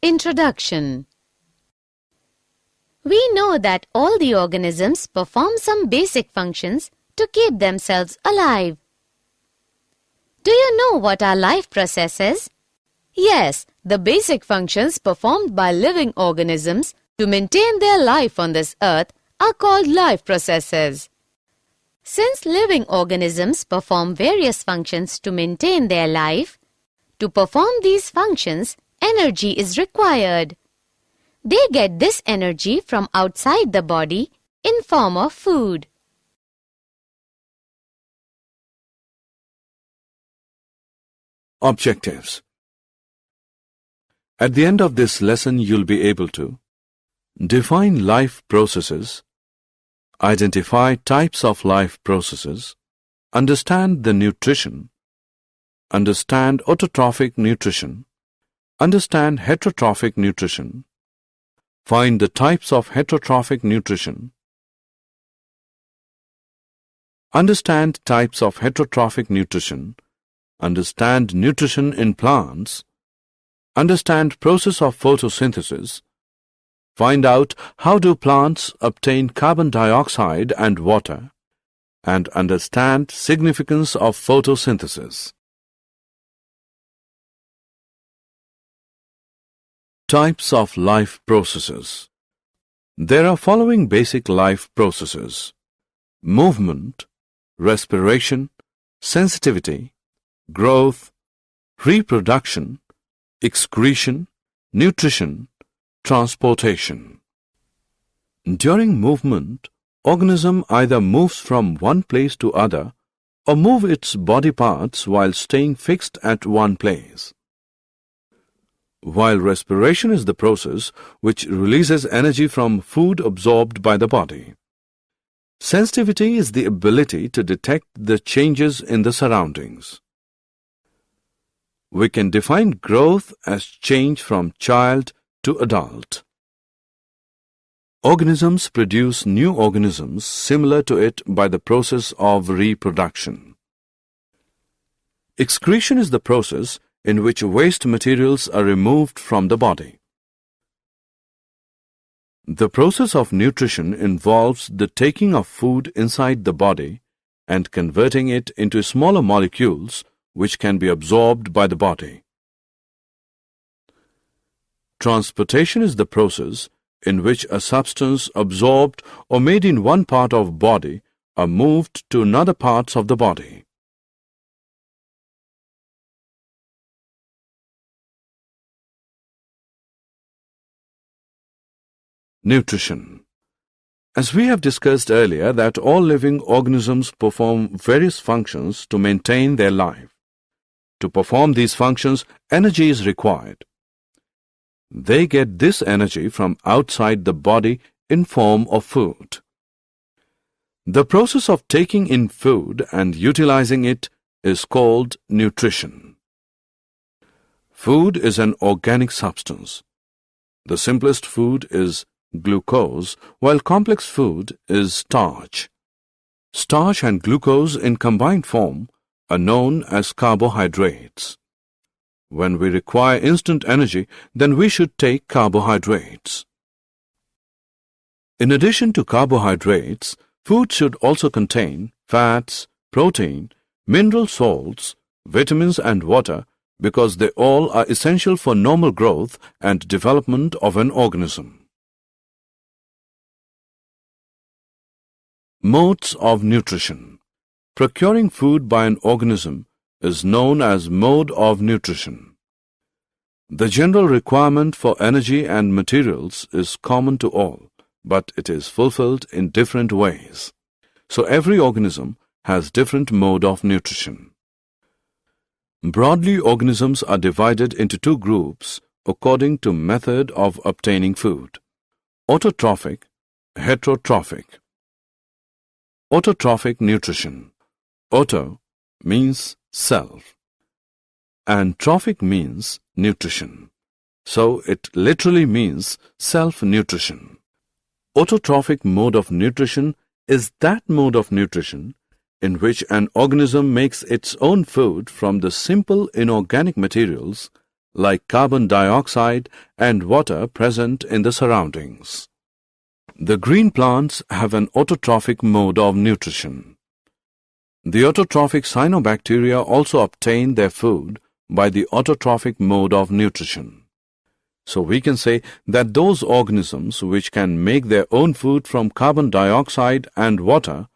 Introduction. We know that all the organisms perform some basic functions to keep themselves alive. Do you know what are life processes? Yes, the basic functions performed by living organisms to maintain their life on this earth are called life processes. Since living organisms perform various functions to maintain their life, to perform these functions, energy is required. They get this energy from outside the body in form of food. Objectives. At the end of this lesson, you'll be able to define life processes, identify types of life processes, understand the nutrition, understand autotrophic nutrition, understand heterotrophic nutrition, find the types of heterotrophic nutrition, understand types of heterotrophic nutrition, understand nutrition in plants, understand process of photosynthesis, find out how do plants obtain carbon dioxide and water, and understand significance of photosynthesis. Types of life processes. There are following basic life processes: movement, respiration, sensitivity, growth, reproduction, excretion, nutrition, transportation. During movement, organism either moves from one place to other or move its body parts while staying fixed at one place. While respiration is the process which releases energy from food absorbed by the body. Sensitivity is the ability to detect the changes in the surroundings. We can define growth as change from child to adult. Organisms produce new organisms similar to it by the process of reproduction. Excretion is the process in which waste materials are removed from the body. The process of nutrition involves the taking of food inside the body and converting it into smaller molecules which can be absorbed by the body. Transportation is the process in which a substance absorbed or made in one part of body are moved to another parts of the body. Nutrition. As we have discussed earlier that all living organisms perform various functions to maintain their life. To perform these functions, energy is required. They get this energy from outside the body in form of food. The process of taking in food and utilizing it is called nutrition. Food is an organic substance. The simplest food is glucose, while complex food is starch. Starch and glucose in combined form are known as carbohydrates. When we require instant energy, then we should take carbohydrates. In addition to carbohydrates, food should also contain fats, protein, mineral salts, vitamins and water because they all are essential for normal growth and development of an organism. Modes of nutrition. Procuring food by an organism is known as mode of nutrition. The general requirement for energy and materials is common to all, but it is fulfilled in different ways. So every organism has different mode of nutrition. Broadly, organisms are divided into two groups according to method of obtaining food: autotrophic, heterotrophic. Autotrophic nutrition. Auto means self and trophic means nutrition. So it literally means self-nutrition. Autotrophic mode of nutrition is that mode of nutrition in which an organism makes its own food from the simple inorganic materials like carbon dioxide and water present in the surroundings. The green plants have an autotrophic mode of nutrition. The autotrophic cyanobacteria also obtain their food by the autotrophic mode of nutrition. So we can say that those organisms which can make their own food from carbon dioxide and water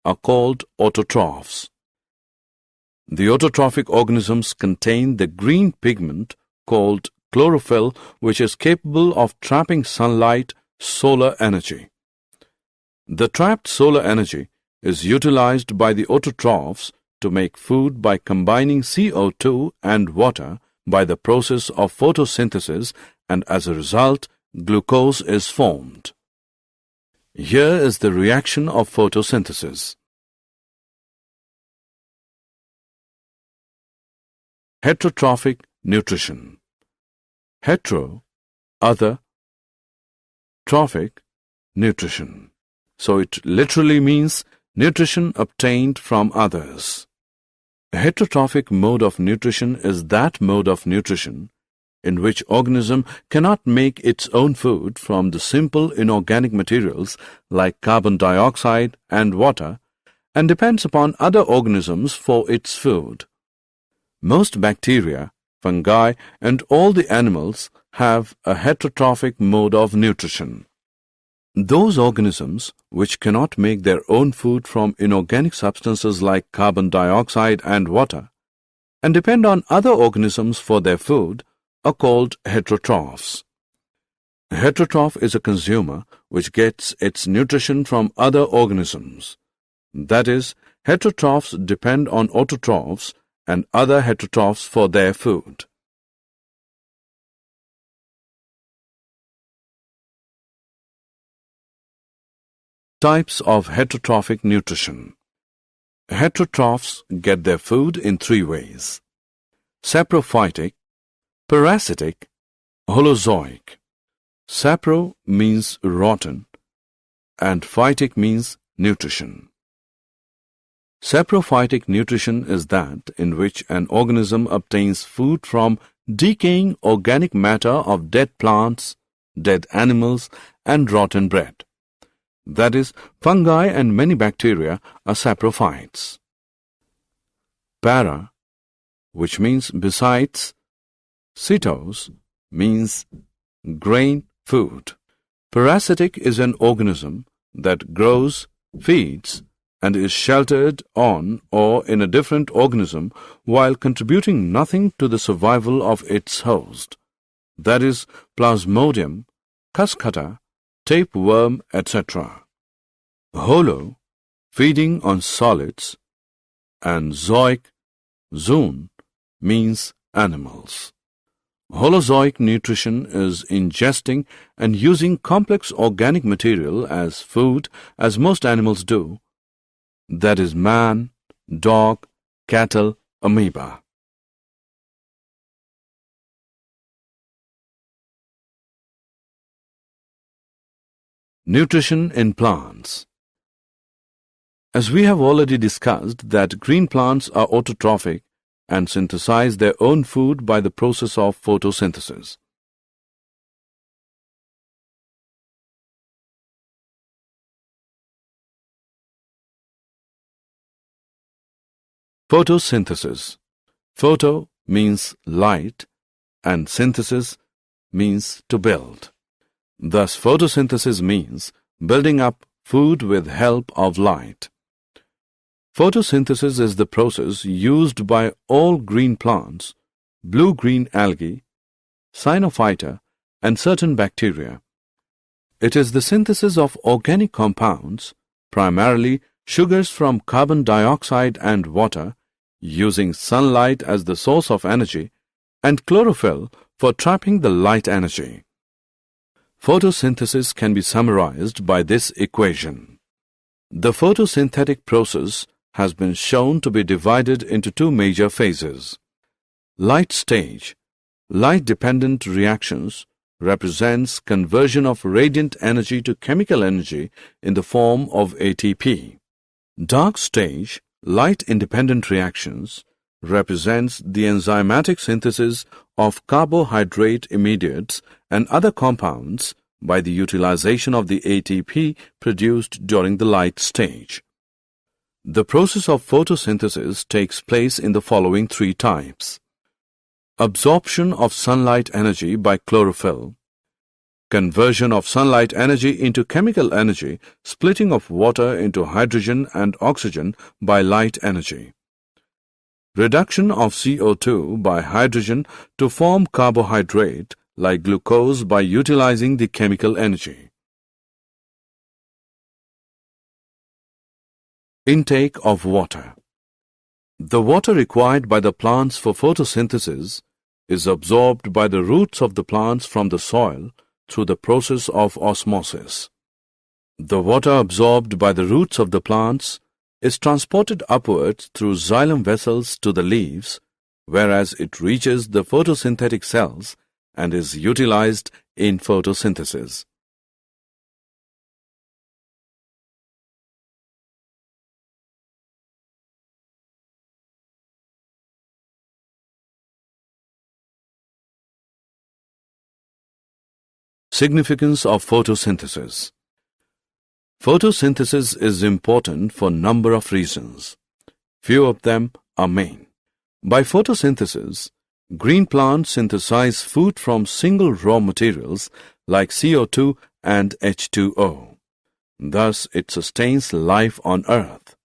are called autotrophs. The autotrophic organisms contain the green pigment called chlorophyll, which is capable of trapping sunlight, solar energy. The trapped solar energy is utilized by the autotrophs to make food by combining CO2 and water by the process of photosynthesis, and as a result, glucose is formed. Here is the reaction of photosynthesis. Heterotrophic nutrition. Hetero, other, trophic, nutrition. So it literally means nutrition obtained from others. A heterotrophic mode of nutrition is that mode of nutrition in which organism cannot make its own food from the simple inorganic materials like carbon dioxide and water and depends upon other organisms for its food. Most bacteria, fungi, and all the animals have a heterotrophic mode of nutrition. Those organisms which cannot make their own food from inorganic substances like carbon dioxide and water and depend on other organisms for their food are called heterotrophs. A heterotroph is a consumer which gets its nutrition from other organisms. That is, heterotrophs depend on autotrophs and other heterotrophs for their food. Types of heterotrophic nutrition. Heterotrophs get their food in three ways: saprophytic, parasitic, holozoic. Sapro means rotten and phytic means nutrition. Saprophytic nutrition is that in which an organism obtains food from decaying organic matter of dead plants, dead animals, and rotten bread. That is, fungi and many bacteria are saprophytes. Para, which means besides, cytos means grain food. Parasitic is an organism that grows, feeds, and is sheltered on or in a different organism while contributing nothing to the survival of its host. That is, Plasmodium, Cuscuta, tapeworm, etc. Holo, feeding on solids, and zoic, zoon, means animals. Holozoic nutrition is ingesting and using complex organic material as food as most animals do. That is man, dog, cattle, amoeba. Nutrition in plants. As we have already discussed that green plants are autotrophic and synthesize their own food by the process of photosynthesis. Photosynthesis. Photo means light and synthesis means to build. Thus, photosynthesis means building up food with help of light. Photosynthesis is the process used by all green plants, blue-green algae, cyanophyta, and certain bacteria. It is the synthesis of organic compounds, primarily sugars from carbon dioxide and water, using sunlight as the source of energy, and chlorophyll for trapping the light energy. Photosynthesis can be summarized by this equation. The photosynthetic process has been shown to be divided into two major phases. Light stage, light-dependent reactions, represents conversion of radiant energy to chemical energy in the form of ATP. Dark stage, light-independent reactions, represents the enzymatic synthesis of carbohydrate intermediates and other compounds by the utilization of the ATP produced during the light stage. The process of photosynthesis takes place in the following three types: absorption of sunlight energy by chlorophyll, conversion of sunlight energy into chemical energy, splitting of water into hydrogen and oxygen by light energy, reduction of CO2 by hydrogen to form carbohydrate like glucose by utilizing the chemical energy. Intake of water. The water required by the plants for photosynthesis is absorbed by the roots of the plants from the soil through the process of osmosis. The water absorbed by the roots of the plants is transported upwards through xylem vessels to the leaves, whereas it reaches the photosynthetic cells and is utilized in photosynthesis. Significance of photosynthesis. Photosynthesis is important for a number of reasons. Few of them are main. By photosynthesis, green plants synthesize food from single raw materials like CO2 and H2O. Thus, it sustains life on Earth.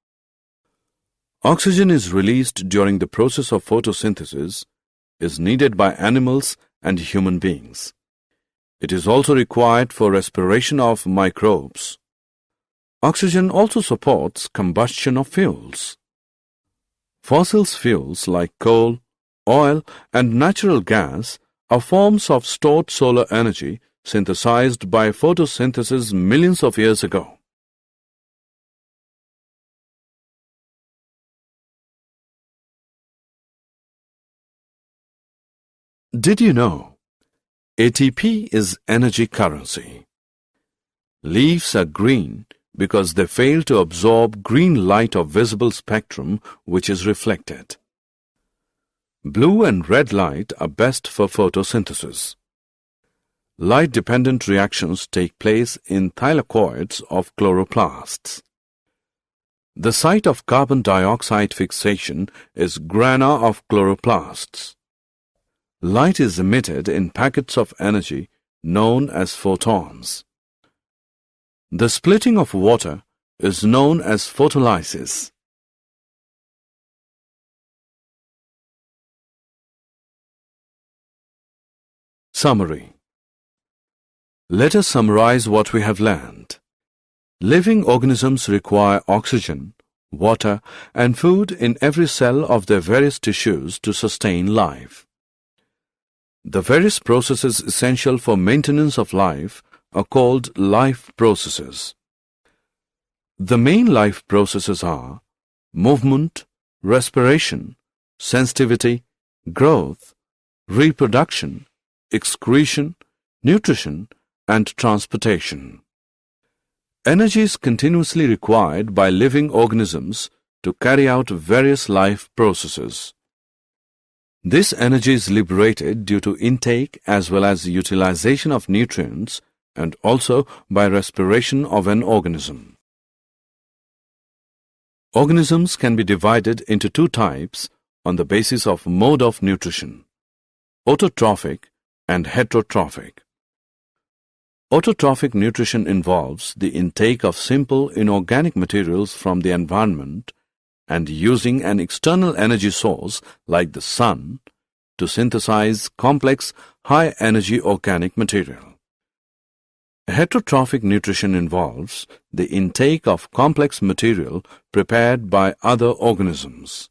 Oxygen is released during the process of photosynthesis, is needed by animals and human beings. It is also required for respiration of microbes. Oxygen also supports combustion of fuels. Fossil fuels like coal, oil, and natural gas are forms of stored solar energy synthesized by photosynthesis millions of years ago. Did you know ATP is energy currency? Leaves are green because they fail to absorb green light of visible spectrum which is reflected. Blue and red light are best for photosynthesis. Light-dependent reactions take place in thylakoids of chloroplasts. The site of carbon dioxide fixation is grana of chloroplasts. Light is emitted in packets of energy known as photons. The splitting of water is known as photolysis. Summary. Let us summarize what we have learned. Living organisms require oxygen, water, and food in every cell of their various tissues to sustain life. The various processes essential for maintenance of life are called life processes. The main life processes are movement, respiration, sensitivity, growth, reproduction, excretion, nutrition, and transportation. Energy is continuously required by living organisms to carry out various life processes. This energy is liberated due to intake as well as utilization of nutrients and also by respiration of an organism. Organisms can be divided into two types on the basis of mode of nutrition: autotrophic and heterotrophic. Autotrophic nutrition involves the intake of simple inorganic materials from the environment and using an external energy source like the sun to synthesize complex, high-energy organic material. Heterotrophic nutrition involves the intake of complex material prepared by other organisms.